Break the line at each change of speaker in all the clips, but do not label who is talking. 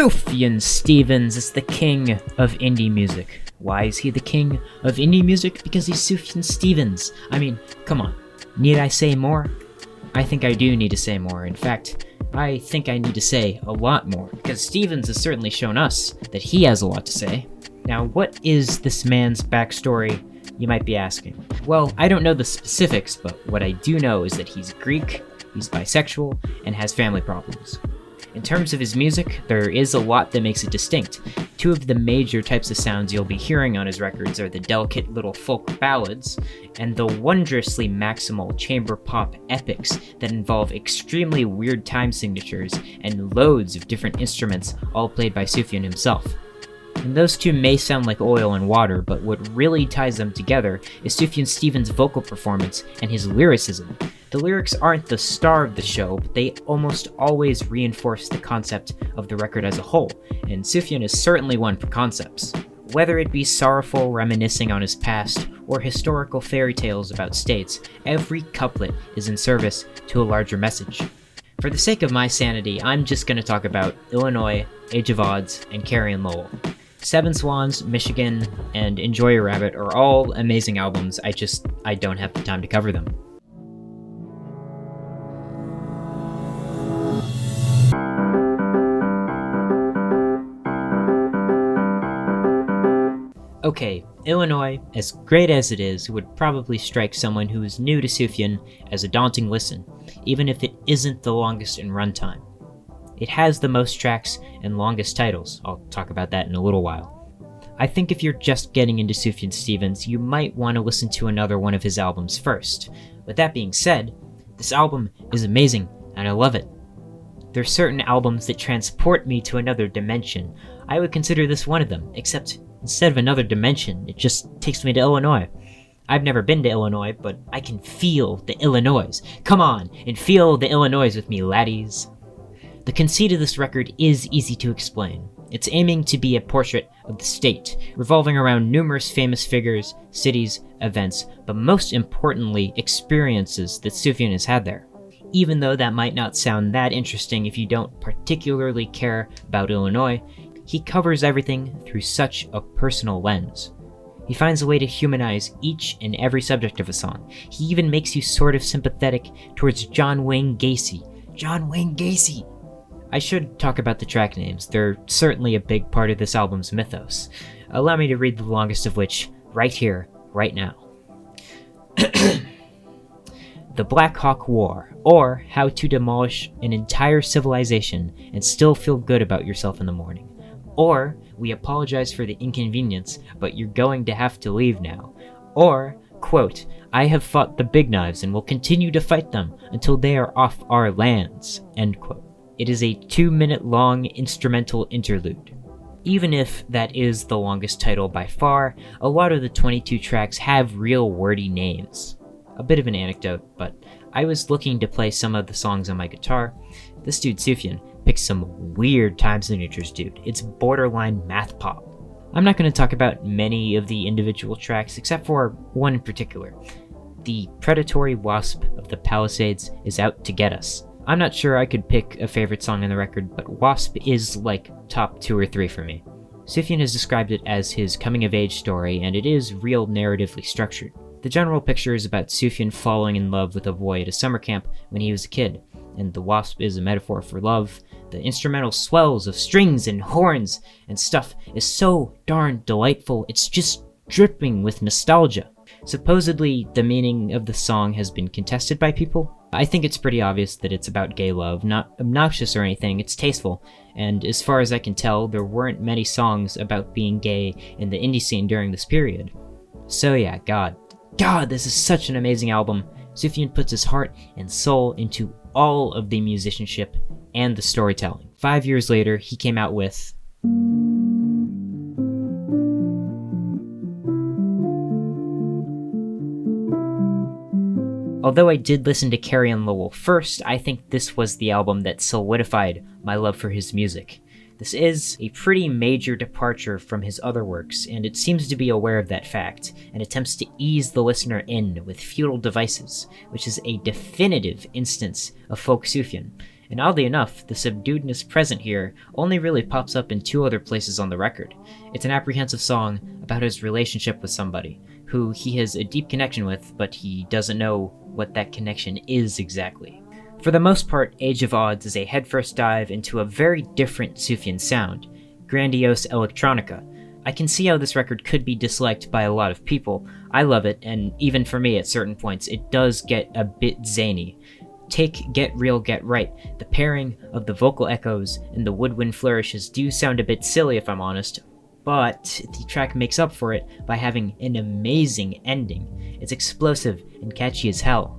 Sufjan Stevens is the king of indie music. Why is he the king of indie music? Because he's Sufjan Stevens. I mean, come on. Need I say more? I think I do need to say more. In fact, I think I need to say a lot more, because Stevens has certainly shown us that he has a lot to say. Now, what is this man's backstory, you might be asking? Well, I don't know the specifics, but what I do know is that he's Greek, he's bisexual, and has family problems. In terms of his music, there is a lot that makes it distinct. Two of the major types of sounds you'll be hearing on his records are the delicate little folk ballads and the wondrously maximal chamber pop epics that involve extremely weird time signatures and loads of different instruments, all played by Sufjan himself. And those two may sound like oil and water, but what really ties them together is Sufjan Stevens' vocal performance and his lyricism. The lyrics aren't the star of the show, but they almost always reinforce the concept of the record as a whole, and Sufjan is certainly one for concepts. Whether it be sorrowful reminiscing on his past, or historical fairy tales about states, every couplet is in service to a larger message. For the sake of my sanity, I'm just going to talk about Illinois, Age of Odds, and Carrie and Lowell. Seven Swans, Michigan, and Enjoy Your Rabbit are all amazing albums, I don't have the time to cover them. Okay, Illinois, as great as it is, would probably strike someone who is new to Sufjan as a daunting listen, even if it isn't the longest in runtime. It has the most tracks and longest titles. I'll talk about that in a little while. I think if you're just getting into Sufjan Stevens, you might want to listen to another one of his albums first. With that being said, this album is amazing, and I love it. There are certain albums that transport me to another dimension. I would consider this one of them, except instead of another dimension, it just takes me to Illinois. I've never been to Illinois, but I can feel the Illinois. Come on, and feel the Illinois with me, laddies. The conceit of this record is easy to explain. It's aiming to be a portrait of the state, revolving around numerous famous figures, cities, events, but most importantly, experiences that Sufjan has had there. Even though that might not sound that interesting if you don't particularly care about Illinois, he covers everything through such a personal lens. He finds a way to humanize each and every subject of a song. He even makes you sort of sympathetic towards John Wayne Gacy. John Wayne Gacy! I should talk about the track names. They're certainly a big part of this album's mythos. Allow me to read the longest of which right here, right now. The Black Hawk War, or How to Demolish an Entire Civilization and Still Feel Good About Yourself in the Morning. Or, We Apologize for the Inconvenience, but You're Going to Have to Leave Now. Or, quote, I have fought the big knives and will continue to fight them until they are off our lands, end quote. It is a 2-minute long instrumental interlude. Even if that is the longest title by far, a lot of the 22 tracks have real wordy names. A bit of an anecdote, but I was looking to play some of the songs on my guitar. This dude Sufjan picked some weird time signatures, dude. It's borderline math pop. I'm not going to talk about many of the individual tracks, except for one in particular. The predatory wasp of the Palisades is out to get us. I'm not sure I could pick a favorite song on the record, but Wasp is like top 2 or 3 for me. Sufjan has described it as his coming-of-age story, and it is real narratively structured. The general picture is about Sufjan falling in love with a boy at a summer camp when he was a kid, and the wasp is a metaphor for love. The instrumental swells of strings and horns and stuff is so darn delightful, it's just dripping with nostalgia. Supposedly, the meaning of the song has been contested by people. I think it's pretty obvious that it's about gay love, not obnoxious or anything, it's tasteful, and as far as I can tell, there weren't many songs about being gay in the indie scene during this period. So yeah, God, this is such an amazing album. Sufjan puts his heart and soul into all of the musicianship and the storytelling. 5 years later, he came out with Although I did listen to Carrie and Lowell first, I think this was the album that solidified my love for his music. This is a pretty major departure from his other works, and it seems to be aware of that fact, and attempts to ease the listener in with futile devices, which is a definitive instance of folk Sufjan. And oddly enough, the subduedness present here only really pops up in 2 other places on the record. It's an apprehensive song about his relationship with somebody, who he has a deep connection with, but he doesn't know what that connection is exactly. For the most part, Age of Odds is a headfirst dive into a very different Sufjan sound, grandiose electronica. I can see how this record could be disliked by a lot of people. I love it, and even for me at certain points, it does get a bit zany. Take Get Real, Get Right. The pairing of the vocal echoes and the woodwind flourishes do sound a bit silly if I'm honest, but the track makes up for it by having an amazing ending. It's explosive and catchy as hell.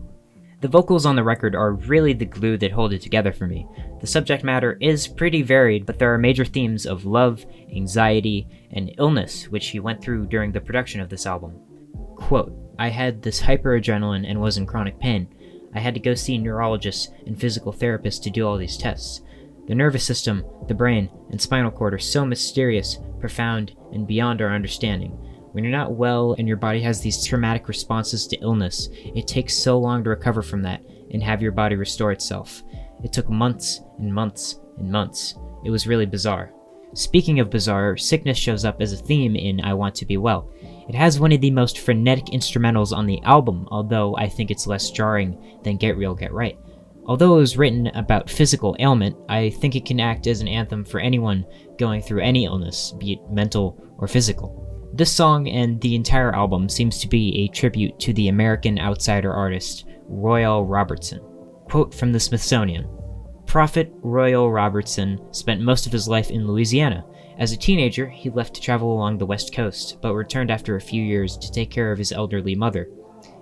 The vocals on the record are really the glue that hold it together for me. The subject matter is pretty varied, but there are major themes of love, anxiety, and illness which he went through during the production of this album. Quote, "I had this hyperadrenaline and was in chronic pain. I had to go see neurologists and physical therapists to do all these tests. The nervous system, the brain, and spinal cord are so mysterious, profound, and beyond our understanding. When you're not well and your body has these traumatic responses to illness, it takes so long to recover from that and have your body restore itself. It took months and months and months. It was really bizarre." Speaking of bizarre, sickness shows up as a theme in I Want to Be Well. It has one of the most frenetic instrumentals on the album, although I think it's less jarring than Get Real, Get Right. Although it was written about physical ailment, I think it can act as an anthem for anyone going through any illness, be it mental or physical. This song and the entire album seems to be a tribute to the American outsider artist Royal Robertson. Quote from the Smithsonian, "Prophet Royal Robertson spent most of his life in Louisiana. As a teenager, he left to travel along the West Coast, but returned after a few years to take care of his elderly mother.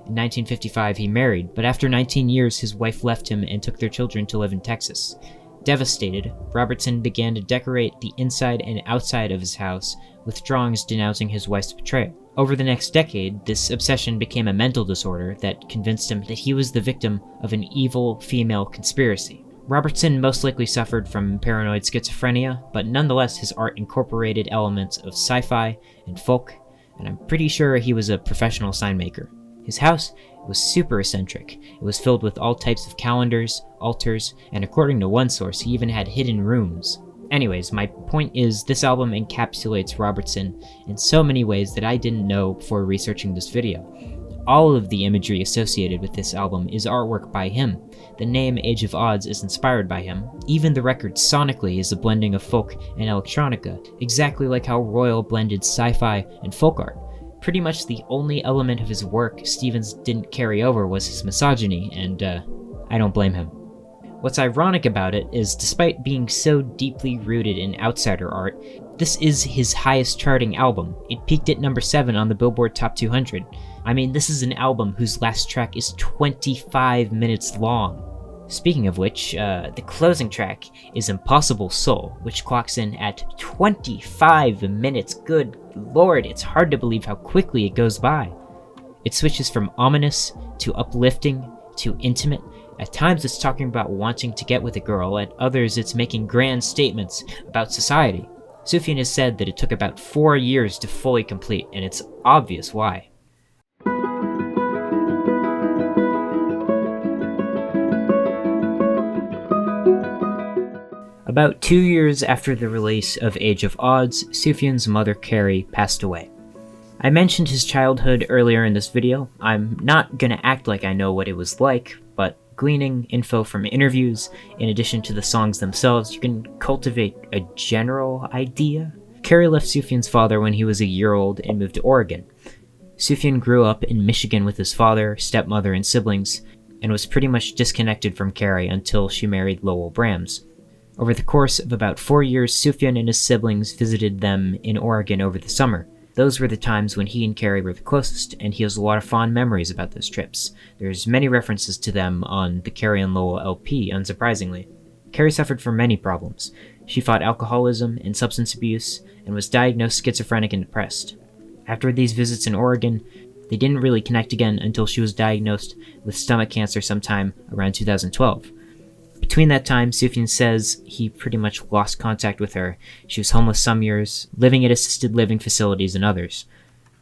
In 1955, he married, but after 19 years, his wife left him and took their children to live in Texas. Devastated, Robertson began to decorate the inside and outside of his house with drawings denouncing his wife's betrayal. Over the next decade, this obsession became a mental disorder that convinced him that he was the victim of an evil female conspiracy. Robertson most likely suffered from paranoid schizophrenia, but nonetheless his art incorporated elements of sci-fi and folk, and I'm pretty sure he was a professional sign maker. His house was super eccentric. It was filled with all types of calendars, altars, and according to one source, he even had hidden rooms. Anyways, my point is this album encapsulates Robertson in so many ways that I didn't know before researching this video. All of the imagery associated with this album is artwork by him. The name Age of Odds is inspired by him. Even the record sonically is a blending of folk and electronica, exactly like how Royal blended sci-fi and folk art. Pretty much the only element of his work Stevens didn't carry over was his misogyny, and I don't blame him. What's ironic about it is, despite being so deeply rooted in outsider art, this is his highest charting album. It peaked at number 7 on the Billboard Top 200. I mean, this is an album whose last track is 25 minutes long. Speaking of which, the closing track is Impossible Soul, which clocks in at 25 minutes. Good lord, it's hard to believe how quickly it goes by. It switches from ominous to uplifting to intimate. At times it's talking about wanting to get with a girl, at others it's making grand statements about society. Sufjan has said that it took about 4 years to fully complete, and it's obvious why. About 2 years after the release of Age of Odds, Sufjan's mother Carrie passed away. I mentioned his childhood earlier in this video. I'm not gonna act like I know what it was like, but gleaning info from interviews, in addition to the songs themselves, you can cultivate a general idea. Carrie left Sufjan's father when he was a year old and moved to Oregon. Sufjan grew up in Michigan with his father, stepmother, and siblings, and was pretty much disconnected from Carrie until she married Lowell. Over the course of about 4 years, Sufjan and his siblings visited them in Oregon over the summer. Those were the times when he and Carrie were the closest, and he has a lot of fond memories about those trips. There's many references to them on the Carrie and Lowell LP, unsurprisingly. Carrie suffered from many problems. She fought alcoholism and substance abuse, and was diagnosed schizophrenic and depressed. After these visits in Oregon, they didn't really connect again until she was diagnosed with stomach cancer sometime around 2012. Between that time, Sufjan says he pretty much lost contact with her. She was homeless some years, living at assisted living facilities in others.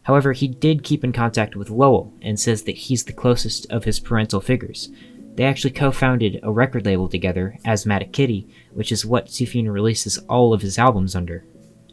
However, he did keep in contact with Lowell, and says that he's the closest of his parental figures. They actually co-founded a record label together, Asthmatic Kitty, which is what Sufjan releases all of his albums under.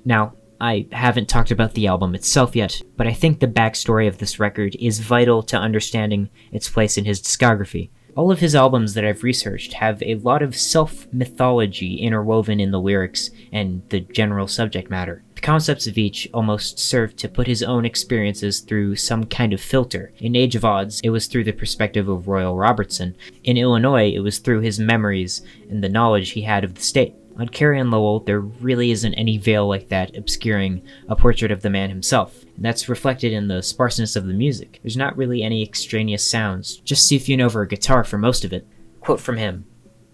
Now, I haven't talked about the album itself yet, but I think the backstory of this record is vital to understanding its place in his discography. All of his albums that I've researched have a lot of self-mythology interwoven in the lyrics and the general subject matter. The concepts of each almost serve to put his own experiences through some kind of filter. In Age of Odds, it was through the perspective of Royal Robertson. In Illinois, it was through his memories and the knowledge he had of the state. On Carrie and Lowell, there really isn't any veil like that obscuring a portrait of the man himself. And that's reflected in the sparseness of the music. There's not really any extraneous sounds, just Sufjan over a guitar for most of it. Quote from him,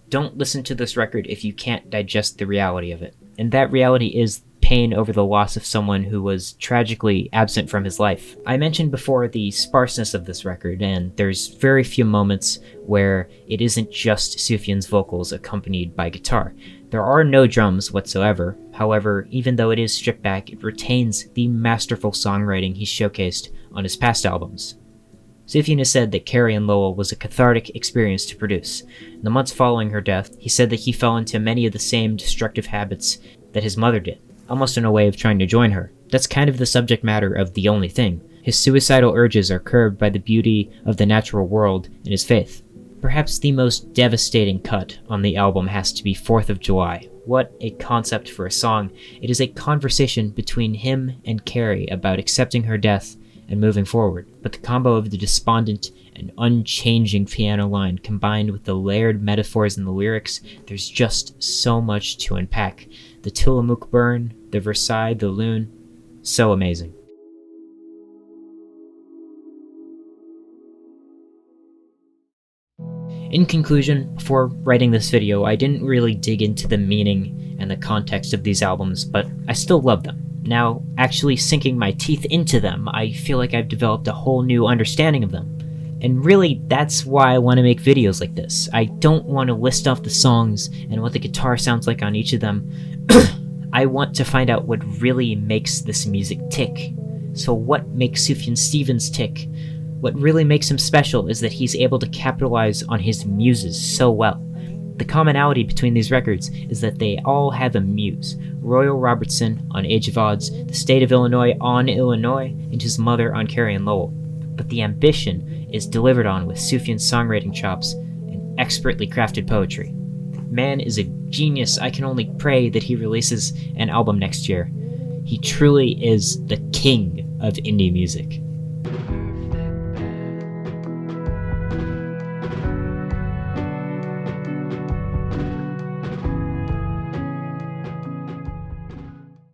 "Don't listen to this record if you can't digest the reality of it." And that reality is pain over the loss of someone who was tragically absent from his life. I mentioned before the sparseness of this record, and there's very few moments where it isn't just Sufjan's vocals accompanied by guitar. There are no drums whatsoever. However, even though it is stripped back, it retains the masterful songwriting he showcased on his past albums. Sufjan has said that Carrie and Lowell was a cathartic experience to produce. In the months following her death, he said that he fell into many of the same destructive habits that his mother did, almost in a way of trying to join her. That's kind of the subject matter of The Only Thing. His suicidal urges are curbed by the beauty of the natural world and his faith. Perhaps the most devastating cut on the album has to be 4th of July. What a concept for a song. It is a conversation between him and Carrie about accepting her death and moving forward. But the combo of the despondent and unchanging piano line combined with the layered metaphors in the lyrics, there's just so much to unpack. The Tillamook burn, the Versailles, the Loon, so amazing. In conclusion, before writing this video, I didn't really dig into the meaning and the context of these albums, but I still love them. Now, actually sinking my teeth into them, I feel like I've developed a whole new understanding of them. And really, that's why I want to make videos like this. I don't want to list off the songs and what the guitar sounds like on each of them. I want to find out what really makes this music tick. So what makes Sufjan Stevens tick? What really makes him special is that he's able to capitalize on his muses so well. The commonality between these records is that they all have a muse. Royal Robertson on Age of Odds, the state of Illinois on Illinois, and his mother on Carrie and Lowell. But the ambition is delivered on with Sufjan's songwriting chops and expertly crafted poetry. Man is a genius. I can only pray that he releases an album next year. He truly is the king of indie music.